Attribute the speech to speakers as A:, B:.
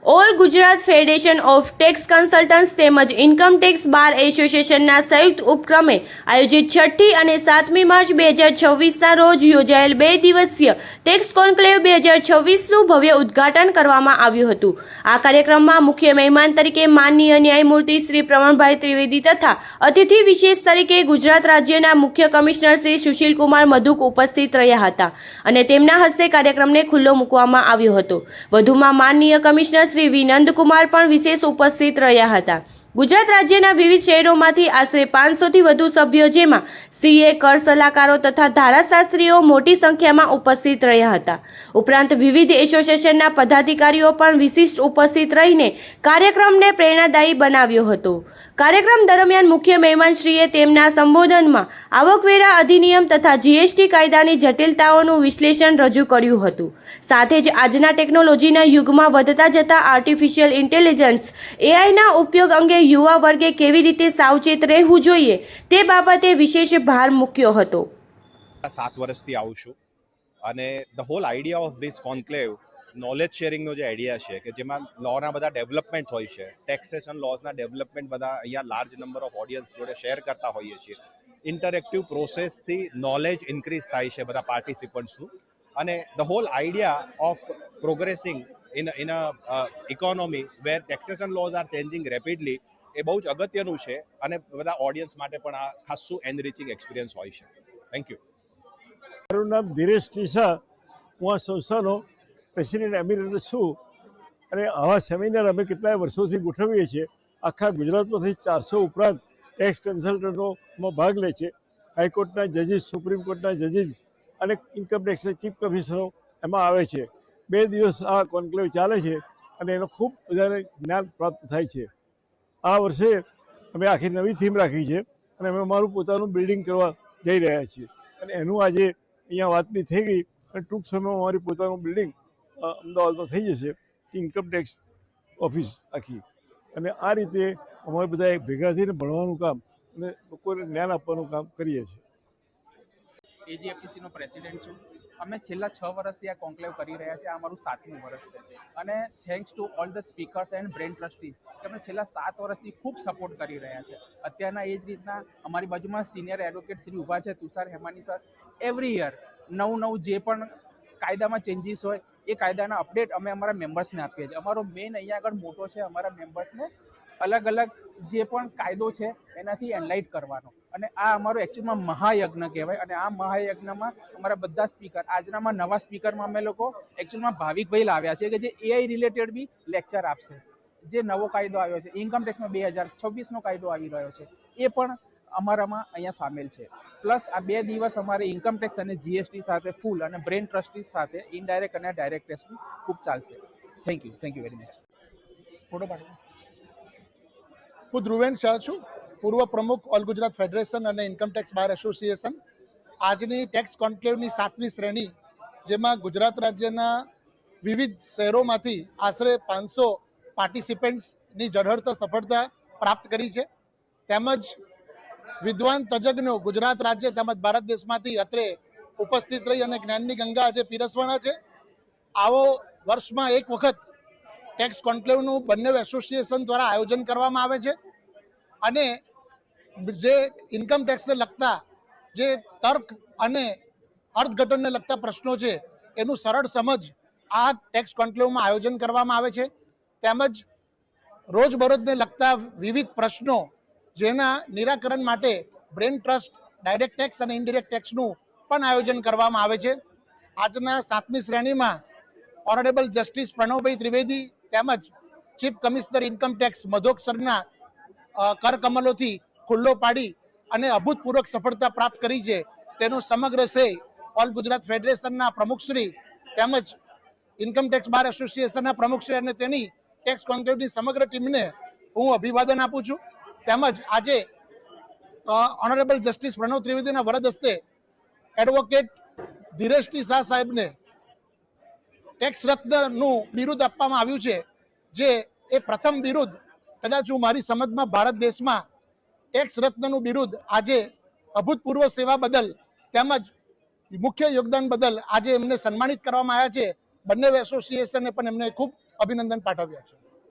A: All Gujarat federation of tax consultants તેમજ income tax બાર એસોસિએશનના સંયુક્ત ઉપક્રમે આયોજિત 6ઠ્ઠી અને 7મી માર્ચ 2026ના રોજ યોજાયેલ 2 દિવસીય ટેક્સ કોન્ક્લેવ 2026નું ભવ્ય ઉદ્ઘાટન કરવામાં આવ્યું હતું। આ કાર્યક્રમમાં મુખ્ય મહેમાન તરીકે માનનીય ન્યાયમૂર્તિ શ્રી પ્રવણભાઈ ત્રિવેદી તથા અતિથિ વિશેષ તરીકે ગુજરાત રાજ્યના મુખ્ય કમિશનર શ્રી સુશીલકુમાર મધુક ઉપસ્થિત રહ્યા હતા અને તેમના હસ્તે કાર્યક્રમને ખુલ્લો મૂકવામાં આવ્યો હતો। વધુમાં માનનીય કમિશનર શ્રી વિનંદ કુમાર પણ વિશેષ ઉપસ્થિત રહ્યા હતા। ગુજરાત રાજ્યના વિવિધ શહેરોમાંથી આશરે 500થી વધુ સભ્યો જેમાં સીએ, કર સલાહકારો તથા ધારાશાસ્ત્રીઓ મોટી સંખ્યામાં ઉપસ્થિત રહ્યા હતા। ઉપરાંત વિવિધ એસોસિએશનના પદાધિકારીઓ પણ વિશિષ્ટ ઉપસ્થિત રહીને કાર્યક્રમને પ્રેરણાદાયી બનાવ્યો હતો। કાર્યક્રમ દરમિયાન મુખ્ય મહેમાનશ્રીએ તેમના સંબોધનમાં આવકવેરા અધિનિયમ તથા જીએસટી કાયદાની જટિલતાઓનું વિશ્લેષણ રજૂ કર્યું હતું। સાથે જ આજના ટેકનોલોજીના યુગમાં વધતા જતા આર્ટિફિશિયલ ઇન્ટેલિજન્સ એઆઈના ઉપયોગ અંગે યુવા વર્ગે કેવી રીતે સાવચેત રહેવું જોઈએ તે બાબતે વિશેષ ભાર મૂક્યો હતો।
B: 7 વર્ષથી આવું છું અને the whole idea of this conclave knowledge શેરિંગનો જે આઈડિયા છે કે જેમાં લોના બધા ડેવલપમેન્ટ હોય છે, ટેક્સેશન લોઝના ડેવલપમેન્ટ બધા અહીંયા લાર્જ નંબર ઓફ ઓડિયન્સ જોડે શેર કરતા હોઈએ છીએ। ઇન્ટરેક્ટિવ પ્રોસેસથી નોલેજ ઇન્ક્રીઝ થાય છે બધા પાર્ટિસિપન્ટ્સનું અને the whole idea of progressing in a economy where taxation laws are changing rapidly એ બહુ જ અગત્યનું છે અને બધા ઓડિયન્સ માટે પણ આ ખાસું એનરિચિંગ એક્સપિરિયન્સ હોય છે। Thank you.
C: મારું નામ ધીરેશ ટીસા, હું આ સંસ્થાનો પ્રેસિડેન્ટ એમિરેટસ છું અને આવા સેમિનાર અમે કેટલાય વર્ષોથી ગોઠવીએ છીએ। આખા ગુજરાતમાંથી 400 ઉપરાંત ટેક્સ કન્સલ્ટન્ટોમાં ભાગ લે છે। હાઈકોર્ટના જજીસ, સુપ્રીમ કોર્ટના જજીસ અને ઇન્કમ ટેક્સના ચીફ કમિશનરો એમાં આવે છે। 2 દિવસ આ કોન્ક્લેવ ચાલે છે અને એનો ખૂબ વધારે જ્ઞાન પ્રાપ્ત થાય છે। આ વર્ષે અમે આખી નવી થીમ રાખી છે અને અમે અમારું પોતાનું બિલ્ડિંગ કરવા જઈ રહ્યા છીએ અને એનું આજે અહીંયા વાતની થઈ ગઈ અને ટૂંક સમયમાં અમારી પોતાનું બિલ્ડિંગ અમદાવાદમાં થઈ જશે, ઇન્કમ ટેક્સ ઓફિસ આખી। અને આ રીતે અમારે બધા ભેગા થઈને ભણવાનું કામ અને લોકોને જ્ઞાન આપવાનું કામ કરીએ છીએ।
D: એજીએફટીસીનો પ્રેસિડેન્ટ છું। અમે છેલ્લા 6 વર્ષથી આ કોન્ક્લેવ કરી રહ્યા છીએ। આ અમારું 7મું વર્ષ છે અને thanks to all the speakers and brain trustees કે અમે છેલ્લા 7 વર્ષથી ખૂબ સપોર્ટ કરી રહ્યા છે। અત્યારના એ જ રીતના અમારી બાજુમાં સિનિયર એડવોકેટ શ્રી ઊભા છે, Tushar Hemani sir, every year નવું જે પણ કાયદામાં ચેન્જીસ હોય એ કાયદાના અપડેટ અમે અમારા મેમ્બર્સને આપીએ છીએ। અમારો મેઇન અહીંયા આગળ મોટો છે અમારા મેમ્બર્સને અલગ અલગ જે પણ કાયદો છે એનાથી એનલાઇટ કરવાનો અને આ અમારો એકચ્યુઅલમાં મહાયજ્ઞ કહેવાય અને આ મહાયજ્ઞમાં અમારા બધા સ્પીકર, આજનામાં નવા સ્પીકરમાં અમે લોકો એકચ્યુઅલમાં ભાવિકભાઈ લાવ્યા છે કે જે એઆઈ રિલેટેડ બી લેક્ચર આપશે। જે નવો કાયદો આવ્યો છે ઇન્કમ ટેક્સમાં 2026નો કાયદો આવી રહ્યો છે એ પણ અમારામાં અહીંયા સામેલ છે। પ્લસ આ 2 દિવસ અમારે ઇન્કમ ટેક્સ અને જીએસટી સાથે ફૂલ અને બ્રેન ટ્રસ્ટીઝ સાથે ઇનડાયરેક્ટ અને ડાયરેક્ટ ટેક્સનું ખૂબ ચાલશે। Thank you very much.
E: Photo પાડો। હું ધ્રુવેન શાહ છું, પૂર્વ પ્રમુખ ઓલ ગુજરાત ફેડરેશન અને ઇન્કમ ટેક્સ બાર એસોસિએશન। આજની ટેક્સ કોન્ક્લેવની 7મી શ્રેણી, જેમાં ગુજરાત રાજ્યના વિવિધ શહેરોમાંથી આશરે 500 પાર્ટિસિપન્ટ્સની ઝળહળતી સફળતા પ્રાપ્ત કરી છે। તેમજ વિદ્વાન તજજ્ઞો ગુજરાત રાજ્ય તેમજ ભારત દેશમાંથી અત્રે ઉપસ્થિત રહી અને જ્ઞાનની ગંગા આજે પીરસવાના છે। આવો વર્ષમાં એક વખત ટેક્સ કોન્ક્લેવનું બંને એસોસિએશન દ્વારા આયોજન કરવામાં આવે છે અને જે ઇન્કમ ટેક્સને લગતા જે તર્ક અને અર્થઘટનને લગતા પ્રશ્નો છે એનું સરળ સમજ આ ટેક્સ કોન્ક્લેવમાં આયોજન કરવામાં આવે છે। તેમજ રોજબરોજને લગતા વિવિધ પ્રશ્નો જેના નિરાકરણ માટે બ્રેન ટ્રસ્ટ, ડાયરેક્ટ ટેક્સ અને ઇનડાયરેક્ટ ટેક્સનું પણ આયોજન કરવામાં આવે છે। આજના 7મી શ્રેણીમાં ઓનરેબલ જસ્ટિસ પ્રણવભાઈ ત્રિવેદી તેમજ ચીફ કમિશનર ઇન્કમ ટેક્સ મધોક સરના કરકમલોથી ખુલ્લો પાડી અને અભૂતપૂર્વક સફળતા પ્રાપ્ત કરી છે તેનો સમગ્ર શ્રેય ઓલ ગુજરાત ફેડરેશનના પ્રમુખશ્રી તેમજ ઇન્કમ ટેક્સ બાર એસોસિએશનના પ્રમુખશ્રી અને તેની ટેક્સ કોન્ક્લેવની સમગ્ર ટીમને હું અભિવાદન આપું છું। તેમજ આજે ઓનરેબલ જસ્ટિસ પ્રણવ ત્રિવેદીના વરદ હસ્તે એડવોકેટ ધીરેશ ટી શાહ સાહેબને ટેક્સ રત્નનું બિરુદ આપવામાં આવ્યું છે, જે એ પ્રથમ બિરુદ કદાચ હું મારી સમજમાં ભારત દેશમાં ટેક્સ રત્નનું બિરુદ આજે અભૂતપૂર્વ સેવા બદલ તેમજ મુખ્ય યોગદાન બદલ આજે એમને સન્માનિત કરવામાં આવ્યા છે। બંને એસોસિએશને પણ એમને ખૂબ અભિનંદન પાઠવ્યા છે.